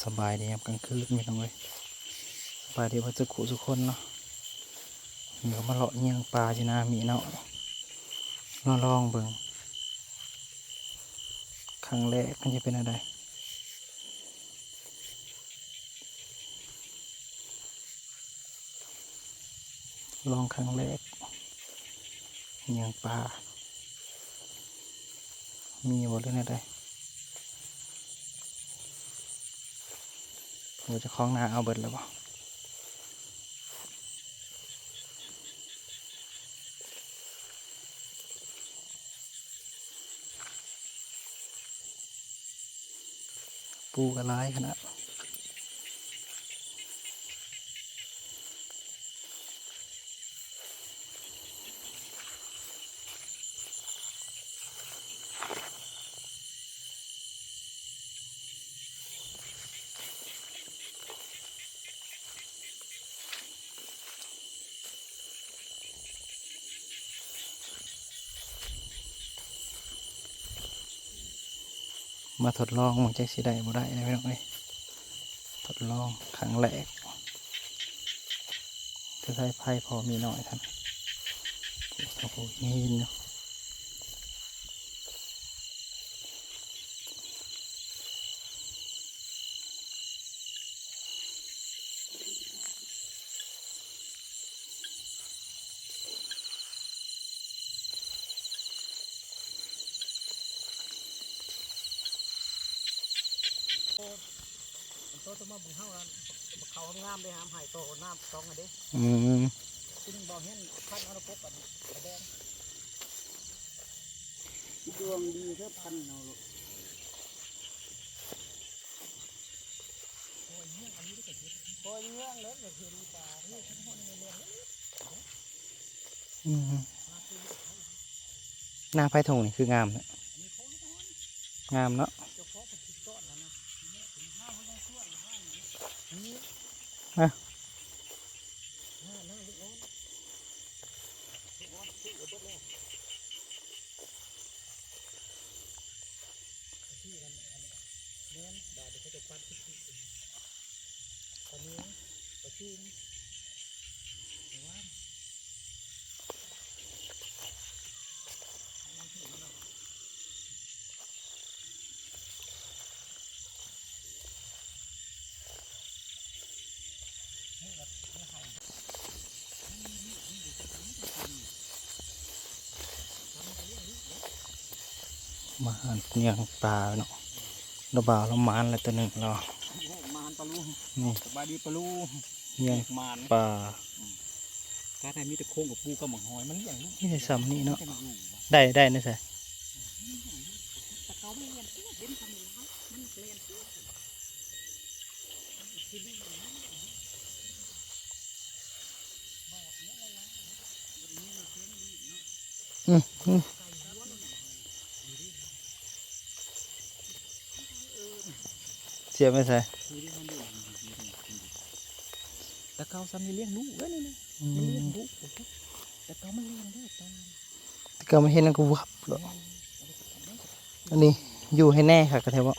สบายดีครับกลางคืนไม่ต้องเลยสบายดีว่าจะขู่ทุกคนเนาะเดี๋ยวมาเลาะเยี่ยงปลาจีนามีเนาะลองเบิ่งครั้งแรกมันจะเป็นอะไรลองครั้งแรกเยี่ยงปลามีบ่หรืออะไรเราจะคล้องหน้าเอาเบิดแล้วบ่ปูกระไรขนาดมาทดลองมันจะสิได้บ่ได้ไม่ต้องเลยทดลองครั้งแรกจะใช้ไพ่พอมีหน่อยท่านโอ้โหนี่เนาะโตจะมาบุกเข้าแล้วเขางามเลยหามหายโตน้ำต้องกันดิซึ่งบอกเห็นพันเอาละพกกันแดงดวงดีเท่าพันเอาลูกโอ้ยเงี้ยอันนี้ก็จะโอ้ยเงี้ยเลยจะเห็นปลาที่ทั้งคนในเรือหน้าไพ่ทงนี่คืองามนะงามเนาะฮะมาเนี่ยปลาเนาะเราบ่าวเรามานอะไรตัวหนึ่งเรามานปลาลูนี่บาดีปลาลูเนี่ยปลาถ้าไทยมีแต่โค้งกับปูกับหมองหอยมันอย่างนี่ในซ้ำนี่เนาะได้นะใช่เสียไม่ใช่แต่เขาซ้ำนี่เลี้ยงลูกเลยนี่มันเลี้ยงลูกแต่เขาไม่เลี้ยงด้วยตอนแต่ก็ไม่เห็นนั่นก็วับหรอกอันนี้อยู่ให้แน่ค่ะกระเทวะ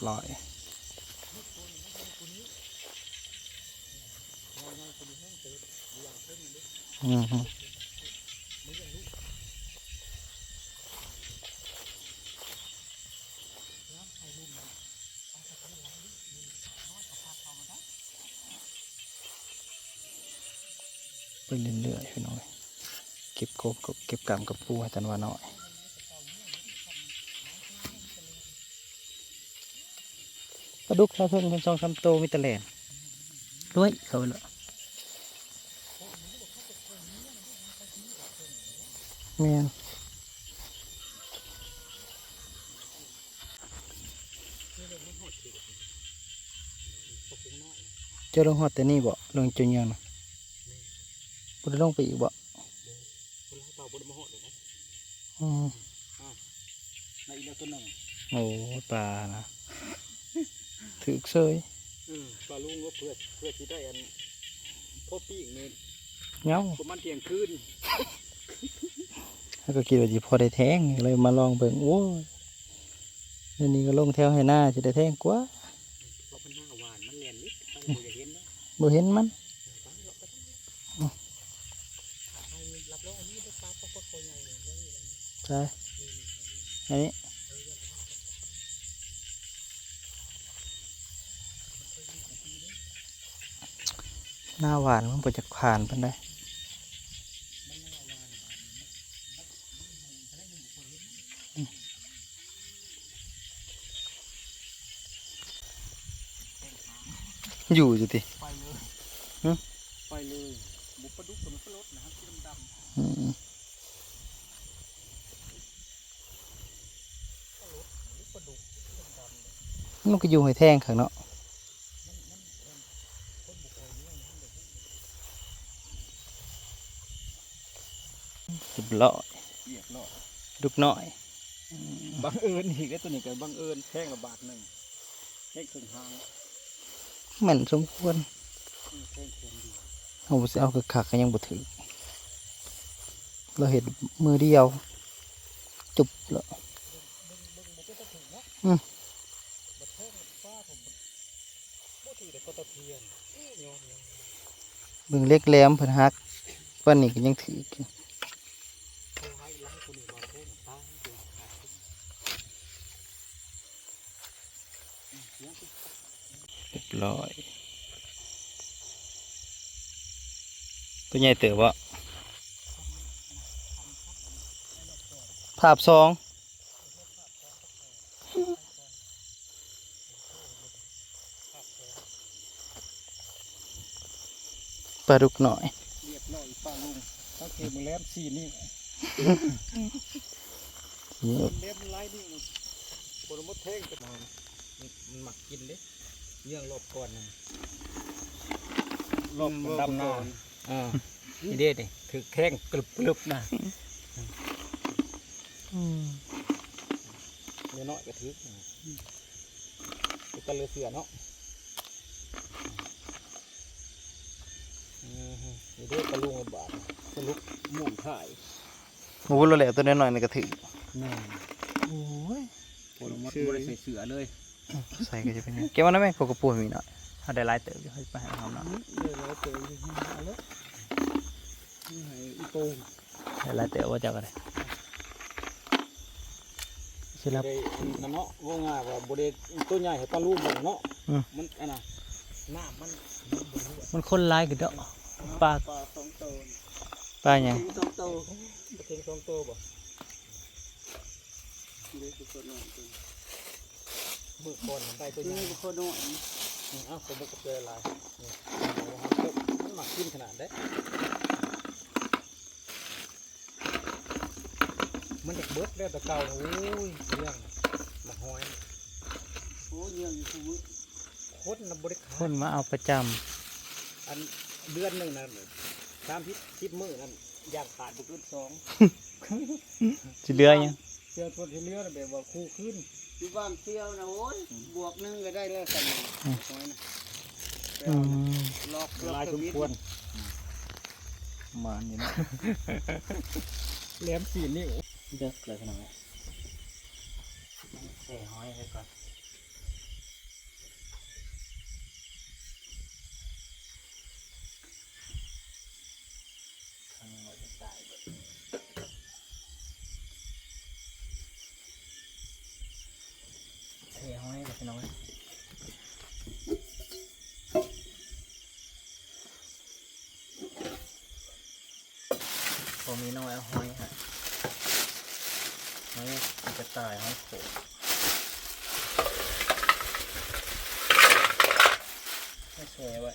ลอยไปเรื่อยๆพี่น้อยเก็บกบเก็บกำกับปูให้ตันว่าน้อยปลาดุกชาวเพิ่งเป็น2-3 ตัวมีตะแหลนด้วยเขาไปเลยเมียนเจะลงหอดแต่นี่บ่ลงจุนยังนะบ่ได้ลงไปอีกบ่ในอีกตัวหนึ่งโอ้ปลานะถือเซยปลาลุงก็เพื่อที่ได้อันพ่อปีกเนี่ยเงาประมาณเที่ยงคืนแล้วก็คิดว่าจะพอได้แทงเลยมาลองเบิ่งโอ้ อันนี้ก็ลงแถวให้หน้าจะได้แทงกว่า เพราะมันหน้าหวานมันแหลนนิดตั้งบ่จะเห็นนะ บ่เห็นมัน รับรองอันนี้ได้ปลาโคตรใหญ่เลย ใช่อันนี้หน้าหวานมันบ่จะผ่านปานใดอยู่อยู่ติ ไปเลย ฮะ ไปเลยบุกปลาดุกตัวมันก็ลดนะครับที่ดำ อืม ก็ลดบุกปลาดุกดำเลย มันก็อยู่ให้แทงข้างเนาะจุบเลาะ เรียบร้อย ดุกน้อย บังเอิญอีกแล้วตัวนี้ก็บังเอิญแท่งละบาทหนึ่งแท่งถึงหาง เหมือนสมควร แท่งเค็มดี เอาไปเอากระขักก็ยังบ่ถึงเราเห็นมือเดียว จุบแล้ว บึงบ่เป็นตะถึงเนาะ อืม บัดแท่งฟ้าผมบ่ถือแต่ก็ตะเพียนยอม เบิ่งเล็กแหลมเพิ่นฮักป้านนี้ก็ยังถืออยู่ โทรให้ล้างคนอื่นมาโทษตายเดี๋ยวขาดทุน เรียบร้อย ตัวใหญ่เติบบ่ภาพสองปลาดุกหน่อย เรียบร้อยป้าลุงเขาเทมือแลมสีนี่ นี่ เล็บมันไล่นี่บนมดแท่งกันมันหมักกินเด้เยื่องรอบก่อนนะรอบดำหน้านี่เด้ดิถือแข้งกรึบๆนะเนื้อน้อยก็ถือก็เลยเสือเนาะนี่เด้กระลุงบาทสรุปม่วงถ่าย โอ้โหเราแหละตัวน้อยๆนี่ก็ถือ แม่ โอ้ย บนมดบริใส่เสือเลย ใส่ก็จะเป็นยังไงเก็บไว้นะแม่พวกกระปูมีหน่อยเอาได้หลายเติบอยู่ให้ไปให้เขาเนาะ เลยแล้วเจอเอาเลยนี่ให้อีโต้ ได้หลายเติบว่าเจะก็ได้สิรับ ได้นั่นเนาะว่าง่ายว่าบริตัวใหญ่ให้ปลาลูกบ่เนาะมันอันน่ะน้ำมันบ่รู้ มันคนหลายคือเด้อปลา ปลาสองตัว ปลาหยัง สองตัวเพียงสองตัวบ่เด็กตัวน้อยเมื่อก่อนมันได้ตัวใหญ่เมื่อน้อยอ้าวผมก็เจออะไรนี่มันหมักกินขนาดได้มันเด็กเบิดแล้วแต่เก่าโอ้ยเรื่องมาหอยโอ้ยเรื่องคือโคตรนับบริ ค ขาร นมาเอาประจ อันเดือนหนึ่งนะ30 มื้อนั่นย่างขาดบุกเกิน2 ำสิเหลือหยัง เสื้อตัวที่เลือแบบว่าคู่ขึ้น อยู่บ้านเที่ยวนะโอ้ยบวกหนึงก็ได้แล้วกันน้อยนะ อืม ลอก ลายสมควร มานอยู่นะ แหลมสีนิ้ว เด็กเลยขนาดนี้ใส่ห้อยไว้ก่อนข้างในจะตายเบิดใส่ห้อยเลยพี่น้องผมมีน้อยเอาห้อยฮะห้อยกระต่ายห้อยโขกไม่แชร์ไว้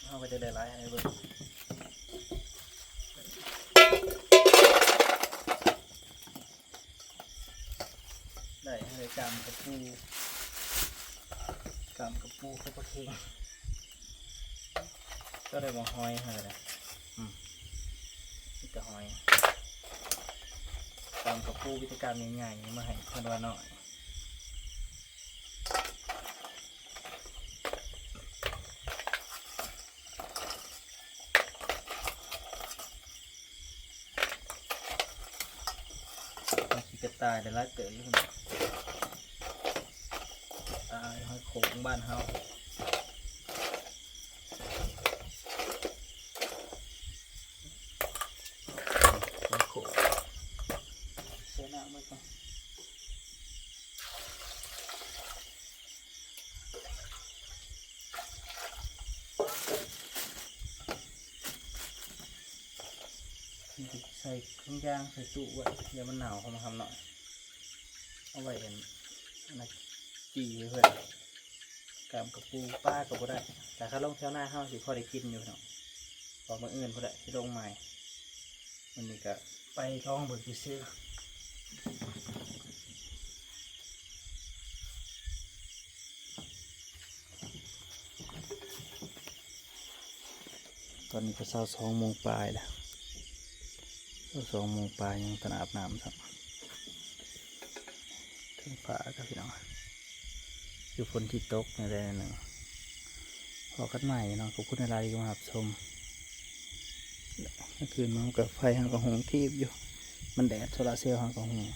เอาไปจะได้ร้ายอะไรเบิ่งได้ให้กำกระปูกำกระปูเข้าไปคืนก็ได้มาห้อยให้เลยนี่ก็หอยตามกับปูวิธีการง่ายๆมาให้คนว่าหน่อยมันขี้กระต่ายได้หลายเติบอยู่คน งบ้านเฮาโขงเสียหน้ามันก่อนใส่เครื่องย่างใส่ตู้ไว้เดี๋ยวมันหนาวเข้ามาทำหน่อยเอาไว้กันนะจีเพื่อนกามกับปูป้ากับปูได้แต่ถ้าลงแถวหน้าเฮาสิพอได้กินอยู่เนาะพอมาอื่นพอได้ที่ลงใหม่วันนี้ก็ไปลองเบิกซื้อตอนนี้ก็22 โมงปลายแล้ว2 โมงปลายยังตะอาบน้ำครับถึงป่าครับพี่น้องอยู่ฝนที่ตกในแดนหนึ่งพอกันใหม่เนาะขอบคุณในรายที่มารับชมเมื่อคืนมันกับไฟหังกับหงทีบอยู่มันแดดโซลาเซลล์หังกับหง